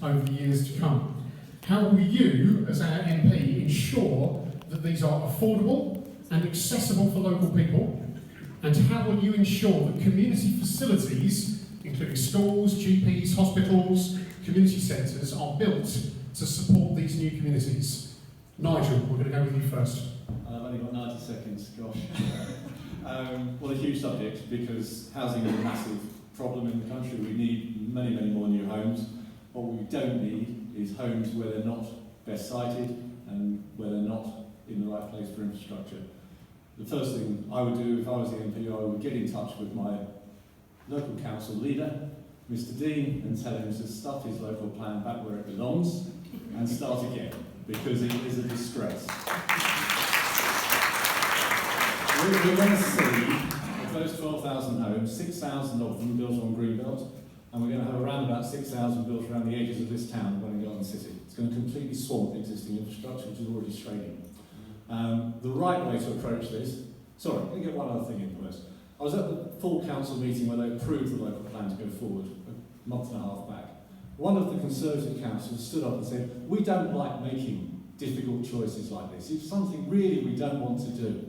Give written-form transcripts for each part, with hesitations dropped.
over the years to come. How will you, as our MP, ensure that these are affordable and accessible for local people? And how will you ensure that community facilities, including schools, GPs, hospitals, community centres, are built to support these new communities? Nigel, we're going to go with you first. I've only got 90 seconds, gosh. Well, a huge subject, because housing is a massive problem in the country. We need many, many more new homes. What we don't need is homes where they're not best sited and where they're not in the right place for infrastructure. The first thing I would do if I was the MP, I would get in touch with my local council leader, Mr. Dean, and tell him to stuff his local plan back where it belongs and start again, because it is a disgrace. We're going to see, of those 12,000 homes, 6,000 of them built on Greenbelt, and we're going to have around about 6,000 built around the edges of this town, Welwyn Garden City. It's going to completely swamp existing infrastructure, which is already straining. The right way to approach this, sorry, let me get one other thing in first. I was at the full council meeting where they approved the local plan to go forward a month and a half back. One of the Conservative councillors stood up and said, we don't like making difficult choices like this. It's something really we don't want to do.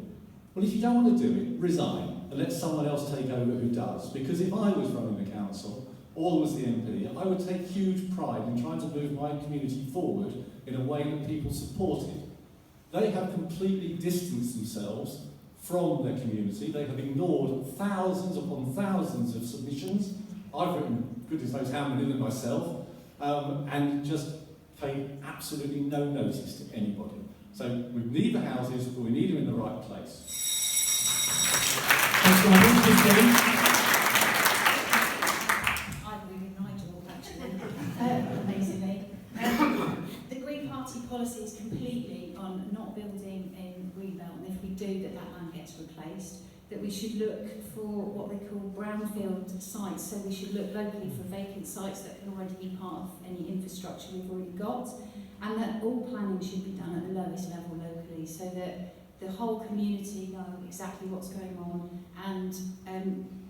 Well, if you don't want to do it, resign and let someone else take over who does. Because if I was running the council, or was the MP, I would take huge pride in trying to move my community forward in a way that people supported. They have completely distanced themselves from their community. They have ignored thousands upon thousands of submissions. I've written goodness knows how many of them myself, and just paid absolutely no notice to anybody. So we need the houses, but we need them in the right place. Thanks, Nigel. I agree with Nigel, actually, amazingly. The Green Party policy is completely on not building in Greenbelt, and if we do, that land gets replaced. That we should look for what they call brownfield sites, so we should look locally for vacant sites that can already be part of any infrastructure we've already got, and that all planning should be done at the lowest level locally, so that the whole community know exactly what's going on and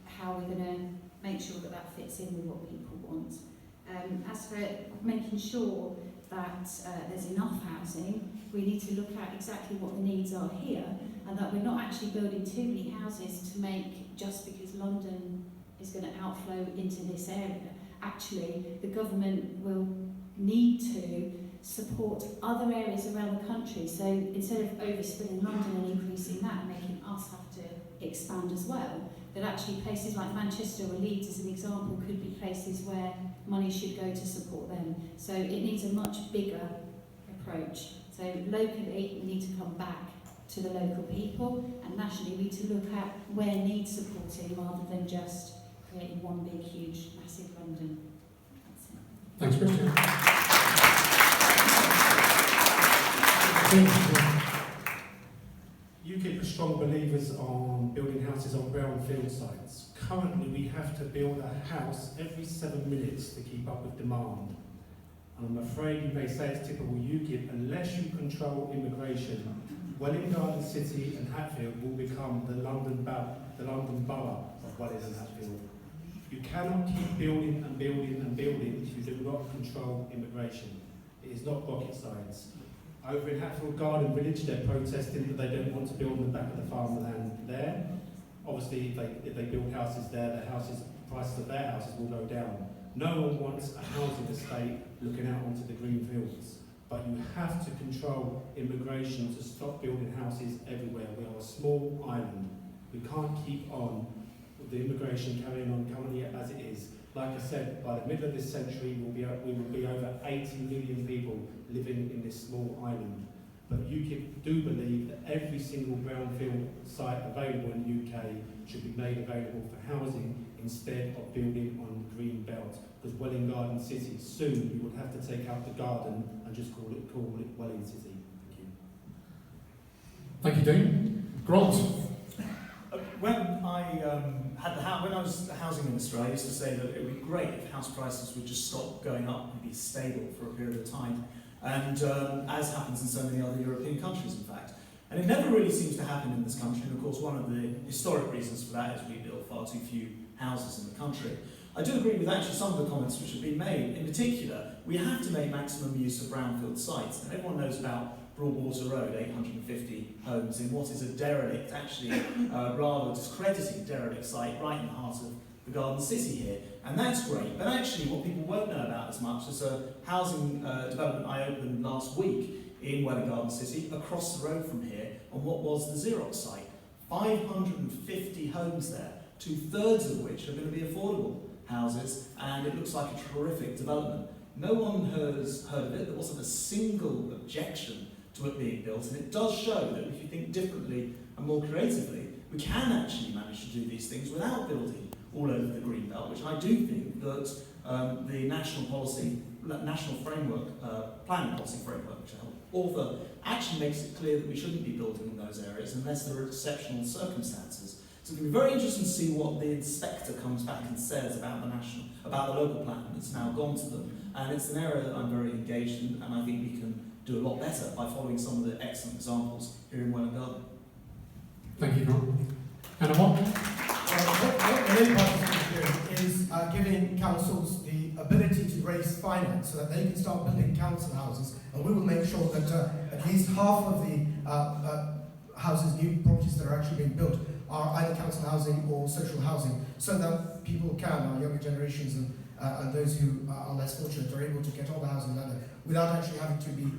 how we're going to make sure that that fits in with what people want. As for making sure that there's enough housing, we need to look at exactly what the needs are here, and that we're not actually building too many houses to make just because London is going to outflow into this area. Actually, the government will need to support other areas around the country. So instead of overspilling London and increasing that, making us have to expand as well, that actually places like Manchester or Leeds, as an example, could be places where money should go to support them. So it needs a much bigger approach. So locally, we need to come back to the local people, and nationally, we need to look at where needs supporting rather than just creating one big, huge, massive London. That's it. Thanks, Christian. UKIP are strong believers on building houses on brownfield sites. Currently, we have to build a house every 7 minutes to keep up with demand. And I'm afraid you may say it's typical UKIP, unless you control immigration, Welwyn Garden City and Hatfield will become the London borough of Welwyn and Hatfield. You cannot keep building and building and building if you do not control immigration. It is not rocket science. Over in Hatfield Garden Village, they're protesting that they don't want to build on the back of the farmland there. Obviously, if they build houses there, the prices of their houses will go down. No one wants a housing estate looking out onto the green fields. But you have to control immigration to stop building houses everywhere. We are a small island. We can't keep on with the immigration carrying on currently as it is. Like I said, by the middle of this century, we will be over 80 million people living in this small island. But UKIP do believe that every single brownfield site available in the UK should be made available for housing instead of building on the green belt. Because Welwyn Garden City, soon you would have to take out the garden and just call it Welwyn City. Thank you. Thank you, Dean. Grant. When I was the housing minister, I used to say that it would be great if house prices would just stop going up and be stable for a period of time, and as happens in so many other European countries, in fact. And it never really seems to happen in this country, and of course one of the historic reasons for that is we build far too few houses in the country. I do agree with actually some of the comments which have been made. In particular, we have to make maximum use of brownfield sites. And everyone knows about Broadwater Road, 850 homes in what is a derelict, actually rather discrediting derelict site right in the heart of the Garden City here. And that's great. But actually what people won't know about as much is a housing development I opened last week in Welwyn Garden City, across the road from here, on what was the Xerox site. 550 homes there, 2/3 of which are going to be affordable houses, and it looks like a terrific development. No one has heard of it. There wasn't a single objection to it being built, and it does show that if you think differently and more creatively, we can actually manage to do these things without building all over the Greenbelt, which I do think that the national framework, planning policy framework, which I helped author, actually makes it clear that we shouldn't be building in those areas unless there are exceptional circumstances. So it's going to be very interesting to see what the inspector comes back and says about the local plan that's now gone to them. And it's an area that I'm very engaged in, and I think we can do a lot better by following some of the excellent examples here in Welwyn Garden. Thank you, John. And what? What the main part is doing is giving councils the ability to raise finance so that they can start building council houses, and we will make sure that at least half of the houses, new properties that are actually being built, are either council housing or social housing, so that people can, our younger generations and those who are less fortunate, are able to get on the housing ladder without actually having to be,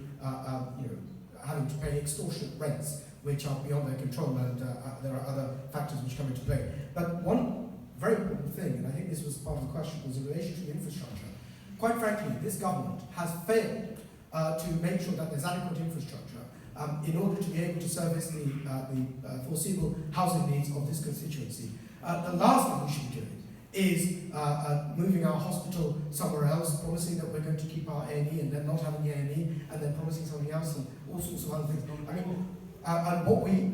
having to pay extortionate rents, which are beyond their control, and there are other factors which come into play. But one very important thing, and I think this was part of the question, was in relation to the infrastructure. Quite frankly, this government has failed to make sure that there's adequate infrastructure in order to be able to service the foreseeable housing needs of this constituency. The last thing we should be doing is moving our hospital somewhere else, promising that we're going to keep our A&E and then not having the A&E, and then promising something else and all sorts of other things. I mean, and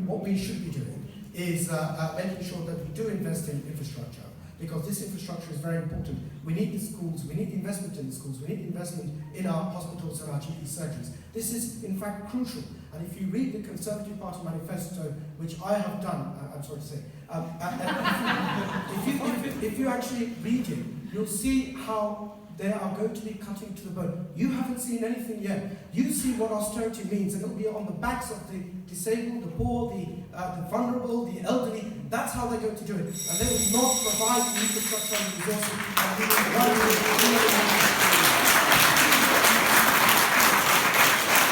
what we should be doing is making sure that we do invest in infrastructure, because this infrastructure is very important. We need the schools, we need the investment in the schools, we need the investment in our hospitals and our GP surgeries. This is in fact crucial. And if you read the Conservative Party manifesto, which I have done, I'm sorry to say, if you actually read it, you'll see how they are going to be cutting to the bone. You haven't seen anything yet. You see what austerity means, and it'll be on the backs of the disabled, the poor, the vulnerable, the elderly. That's how they're going to do it. And they will not provide the infrastructure and resources that we need.